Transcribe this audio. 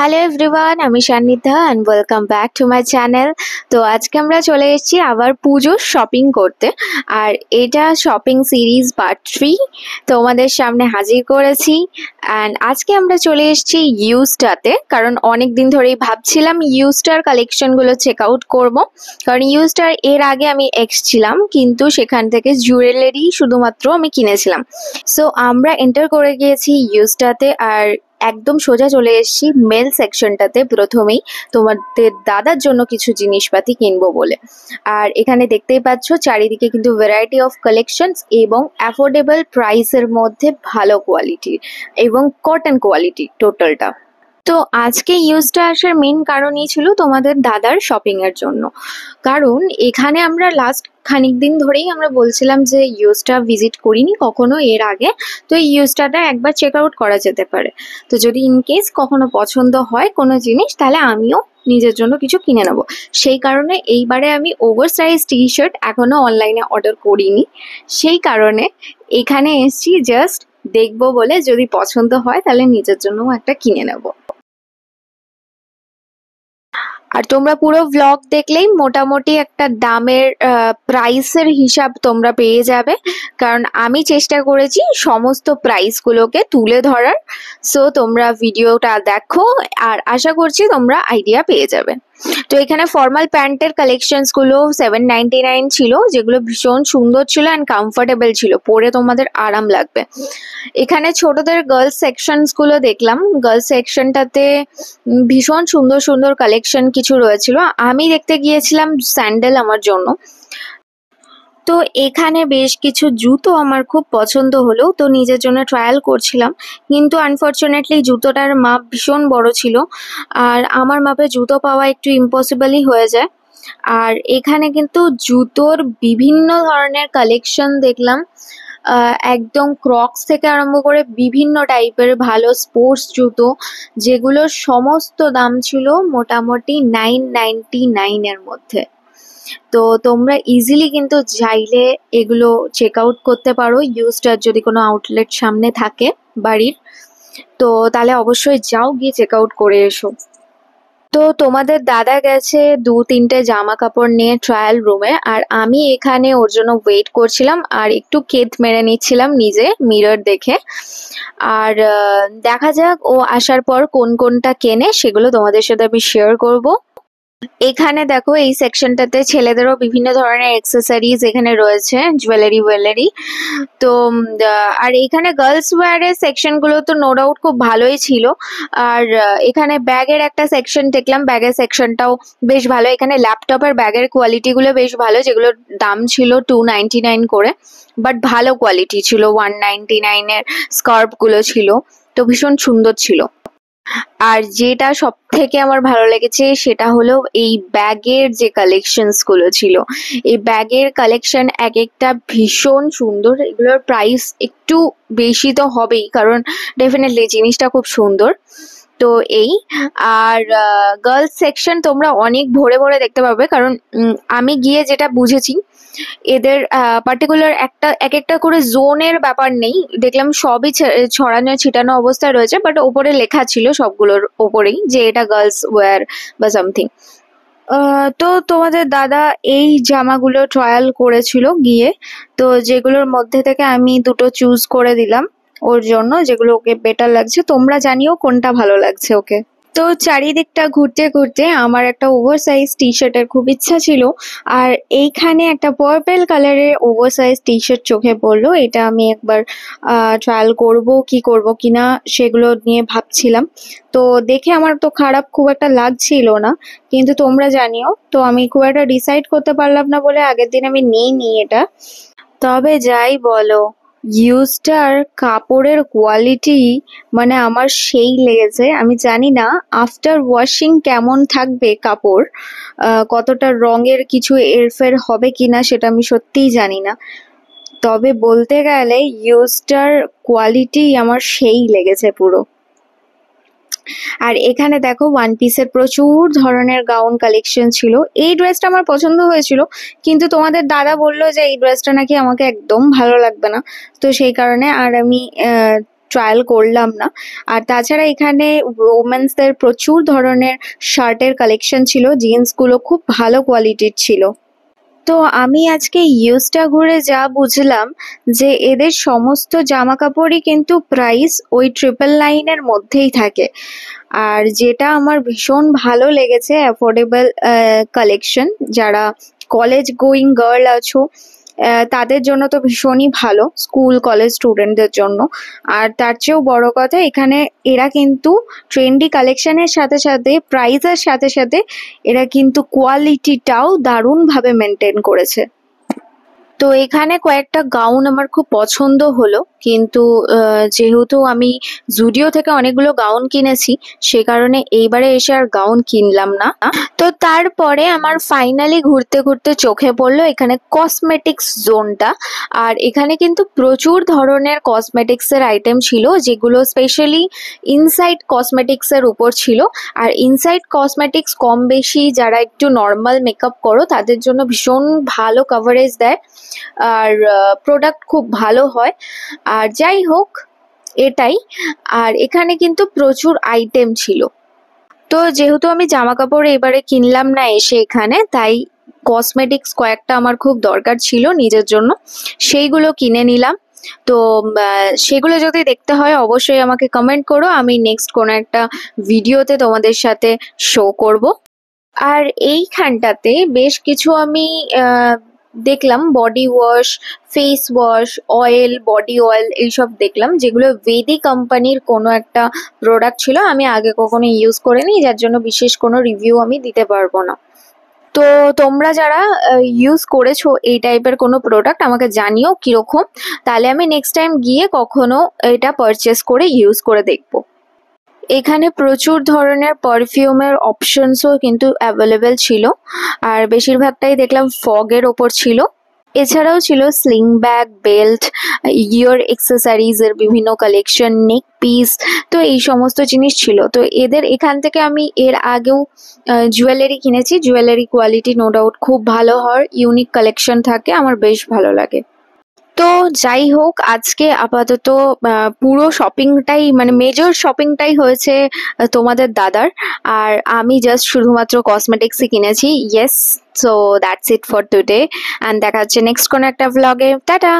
Hello everyone, আমি Sannidhya and welcome back to my channel. তো আজকে আমরা চলে এসেছি আবার পুজোর শপিং করতে, আর এটা শপিং সিরিজ পার্ট 3 তোমাদের সামনে হাজির করেছি। অ্যান্ড আজকে আমরা চলে এসেছি ইউস্টাতে, কারণ অনেক দিন ধরেই ভাবছিলাম ইউস্টার কালেকশনগুলো চেক আউট করবো। কারণ ইউস্টার এর আগে আমি এসেছিলাম, কিন্তু সেখান থেকে জুয়েলারি শুধুমাত্র আমি কিনেছিলাম। সো আমরা এন্টার করে গিয়েছি ইউস্টাতে, আর একদম সোজা চলে এসেছি মেল সেকশনটাতে প্রথমেই তোমাদের দাদার জন্য কিছু জিনিসপাতি কিনবো বলে। আর এখানে দেখতেই পাচ্ছ চারিদিকে কিন্তু ভ্যারাইটি অফ কালেকশনস এবং অ্যাফোর্ডেবল প্রাইসের মধ্যে ভালো কোয়ালিটির এবং কটন কোয়ালিটি টোটালটা। তো আজকে ইউজটা আসার মেন কারণই ছিল তোমাদের দাদার শপিং এর জন্য, কারণ এখানে আমরা লাস্ট খানিক দিন ধরেই আমরা বলছিলাম যে ইউজটা ভিজিট করিনি কখনো এর আগে, তো এই ইউজটাটা একবার চেক আউট করা যেতে পারে। তো যদি ইনকেস কখনো পছন্দ হয় কোনো জিনিস, তাহলে আমিও নিজের জন্য কিছু কিনে নেবো। সেই কারণে এইবারে আমি ওভার সাইজ টি শার্ট এখনো অনলাইনে অর্ডার করিনি, সেই কারণে এখানে এসছি জাস্ট দেখবো বলে, যদি পছন্দ হয় তাহলে নিজের জন্যও একটা কিনে নেবো। আর তোমরা পুরো ভ্লগ দেখলেই মোটামুটি একটা দামের প্রাইসের হিসাব তোমরা পেয়ে যাবে, কারণ আমি চেষ্টা করেছি সমস্ত প্রাইসগুলোকে তুলে ধরার। সো তোমরা ভিডিওটা দেখো, আর আশা করছি তোমরা আইডিয়া পেয়ে যাবে। তো এখানে ফর্মাল প্যান্টের কালেকশনস গুলো 799 ছিল, যেগুলো ভীষণ সুন্দর ছিল অ্যান্ড কমফোর্টেবল ছিল, পরে তোমাদের আরাম লাগবে। এখানে ছোটদের গার্লস সেকশনস গুলো দেখলাম, গার্লস সেকশনটাতে ভীষণ সুন্দর সুন্দর কালেকশন কিছু রয়েছিল। আমি দেখতে গিয়েছিলাম স্যান্ডেল আমার জন্য। তো এখানে বেশ কিছু জুতো আমার খুব পছন্দ হলো, তো নিজের জন্য ট্রায়াল করছিলাম, কিন্তু আনফর্চুনেটলি জুতোটার মাপ ভীষণ বড় ছিল, আর আমার মাপে জুতো পাওয়া একটু ইম্পসিবলই হয়ে যায়। আর এখানে কিন্তু জুতোর বিভিন্ন ধরনের কালেকশন দেখলাম, একদম ক্রক্স থেকে আরম্ভ করে বিভিন্ন টাইপের ভালো স্পোর্টস জুতো, যেগুলোর সমস্ত দাম ছিল মোটামুটি 999 এর মধ্যে। তো তোমরা ইজিলি কিন্তু চাইলে এগুলো চেক আউট করতে পারো, ইউজটার যদি কোনো আউটলেট সামনে থাকে বাড়ির, তো তাহলে অবশ্যই যাও, গিয়ে চেক আউট করে এসো। তো তোমাদের দাদা গেছে 2-3টে জামা কাপড় নিয়ে ট্রায়াল রুমে, আর আমি এখানে ওর জন্য ওয়েট করছিলাম আর একটু কেত মেরে নিচ্ছিলাম নিজে মিরর দেখে। আর দেখা যাক ও আসার পর কোন কোনটা কেনে, সেগুলো তোমাদের সাথে আমি শেয়ার করব। এখানে দেখো এই সেকশনটাতে ছেলেদেরও বিভিন্ন ধরনের অ্যাক্সেসরিজ এখানে রয়েছে, জুয়েলারি। তো আর এখানে গার্লস ওয়্যারের সেকশন গুলো তো নো ডাউট খুব ভালোই ছিল। আর এখানে ব্যাগের একটা সেকশন দেখলাম, ব্যাগের সেকশনটাও বেশ ভালো। এখানে ল্যাপটপের ব্যাগের কোয়ালিটি গুলো বেশ ভালো, যেগুলোর দাম ছিল 299 করে, বাট ভালো কোয়ালিটি ছিল। 199 এর স্কার্ফ গুলো ছিল, তো ভীষণ সুন্দর ছিল। আর যেটা সব থেকে আমার ভালো লেগেছে সেটা হলো এই ব্যাগের যে কালেকশনস গুলো ছিল, এই ব্যাগের কালেকশন এক একটা ভীষণ সুন্দর। এগুলোর প্রাইস একটু বেশি তো হবেই, কারণ ডেফিনেটলি জিনিসটা খুব সুন্দর। তো এই আর গার্লস সেকশন তোমরা অনেক ভরে ভরে দেখতে পাবে, কারণ আমি গিয়ে যেটা বুঝেছি, এদের পার্টিকুলার এক একটা করে জোনের ব্যাপার নেই, দেখলাম সবই ছড়ানো ছিটানো অবস্থায় রয়েছে, বাট ওপরে লেখা ছিল সবগুলোর ওপরেই যে এটা গার্লস ওয়্যার বা সামথিং। তো তোমাদের দাদা এই জামাগুলো ট্রায়াল করেছিল গিয়ে, তো যেগুলোর মধ্যে থেকে আমি দুটো চুজ করে দিলাম ওর জন্য, যেগুলো ওকে বেটার লাগছে। তোমরা জানিও কোনটা ভালো লাগছে ওকে। তো চারিদিকটা ঘুরতে ঘুরতে আমার একটা ওভার সাইজ টি শার্টের খুব ইচ্ছা ছিল, আর এইখানে একটা পার্পেল কালারের ওভার সাইজ টি শার্ট চোখে পড়লো। এটা আমি একবার ট্রায়াল করব কিনা সেগুলো নিয়ে ভাবছিলাম। তো দেখে আমার তো খারাপ খুব একটা লাগছিল না, কিন্তু তোমরা জানিও, তো আমি খুব একটা ডিসাইড করতে পারলাম না বলে আগের দিন আমি নিইনি এটা। তবে যাই বলো, ইউজটার কাপড়ের কোয়ালিটি মানে আমার সেই লেগেছে। আমি জানি না আফটার ওয়াশিং কেমন থাকবে কাপড়, কতটা রঙের কিছু এরফের হবে কিনা সেটা আমি সত্যিই জানি না। তবে বলতে গেলে ইউজটার কোয়ালিটি আমার সেই লেগেছে পুরো। আর এখানে দেখো ওয়ান পিসের প্রচুর ধরনের গাউন কালেকশন ছিল। এই ড্রেসটা আমার পছন্দ হয়েছিল, কিন্তু তোমাদের দাদা বললো যে এই ড্রেসটা নাকি আমাকে একদম ভালো লাগবে না, তো সেই কারণে আর আমি ট্রায়াল করলাম না। আর তাছাড়া এখানে ওমেন্সদের প্রচুর ধরনের শার্টের কালেকশন ছিল, জিন্সগুলো খুব ভালো কোয়ালিটির ছিল। তো আমি আজকে ইউজটা ঘুরে যা বুঝলাম যে এদের সমস্ত জামা কাপড়ই কিন্তু প্রাইস ওই 999-এর মধ্যেই থাকে। আর যেটা আমার ভীষণ ভালো লেগেছে, অ্যাফোর্ডেবল কালেকশন। যারা কলেজ গোয়িং গার্ল আছো তাদের জন্য তো ভীষণই ভালো, স্কুল কলেজ স্টুডেন্টদের জন্য। আর তার চেয়েও বড় কথা, এখানে এরা কিন্তু ট্রেন্ডি কালেকশনের সাথে সাথে প্রাইসের সাথে সাথে এরা কিন্তু কোয়ালিটিটাও দারুণভাবে মেনটেন করেছে। তো এখানে কয়েকটা গাউন আমার খুব পছন্দ হলো, কিন্তু যেহেতু আমি জুডিও থেকে অনেকগুলো গাউন কিনেছি, সে কারণে এইবারে এসে আর গাউন কিনলাম না। তো তারপরে আমার ফাইনালি ঘুরতে ঘুরতে চোখে পড়লো এখানে কসমেটিক্স জোনটা। আর এখানে কিন্তু প্রচুর ধরনের কসমেটিক্সের আইটেম ছিল, যেগুলো স্পেশালি ইনসাইড কসমেটিক্সের উপর ছিল। আর ইনসাইড কসমেটিক্স কম বেশি যারা একটু নর্মাল মেকআপ করো তাদের জন্য ভীষণ ভালো কভারেজ দেয়, আর প্রোডাক্ট খুব ভালো হয়। আর যাই হোক, এটাই। আর এখানে কিন্তু প্রচুর আইটেম ছিল। তো যেহেতু আমি জামা কাপড় এবারে কিনলাম না এসে এখানে, তাই কসমেটিক্স কয়েকটা আমার খুব দরকার ছিল নিজের জন্য, সেইগুলো কিনে নিলাম। তো সেগুলো যদি দেখতে হয় অবশ্যই আমাকে কমেন্ট করো, আমি নেক্সট কোনো একটা ভিডিওতে তোমাদের সাথে শো করব। আর এইখানটাতে বেশ কিছু আমি দেখলাম body wash, face wash, oil, body oil এইসব দেখলাম, যেগুলো ভেদি কোম্পানির কোনো একটা প্রোডাক্ট ছিল। আমি আগে কখনো ইউজ করিনি, যার জন্য বিশেষ কোনো রিভিউ আমি দিতে পারবো না। তো তোমরা যারা ইউজ করেছো এই টাইপের কোনো প্রোডাক্ট আমাকে জানিও কিরকম, তাহলে আমি নেক্সট টাইম গিয়ে কখনো এটা পারচেস করে ইউজ করে দেখবো। এখানে প্রচুর ধরনের পারফিউমের অপশনসও কিন্তু অ্যাভেলেবেল ছিল, আর বেশিরভাগটাই দেখলাম ফগের ওপর ছিল। এছাড়াও ছিল স্লিং ব্যাগ, বেল্ট, ইয়ার এক্সেসরিজ এর বিভিন্ন কালেকশন, নেক পিস, তো এই সমস্ত জিনিস ছিল। তো এদের এখান থেকে আমি এর আগেও জুয়েলারি কিনেছি, জুয়েলারি কোয়ালিটি নো ডাউট খুব ভালো হয়, ইউনিক কালেকশন থাকে, আমার বেশ ভালো লাগে। তো যাই হোক, আজকে আপাতত পুরো শপিংটাই মানে মেজর শপিংটাই হয়েছে তোমাদের দাদার, আর আমি জাস্ট শুধুমাত্র কসমেটিক্সই কিনেছি। Yes, so that's it for today, and দেখা হচ্ছে নেক্সট কোনো একটা ভ্লগে। টাটা।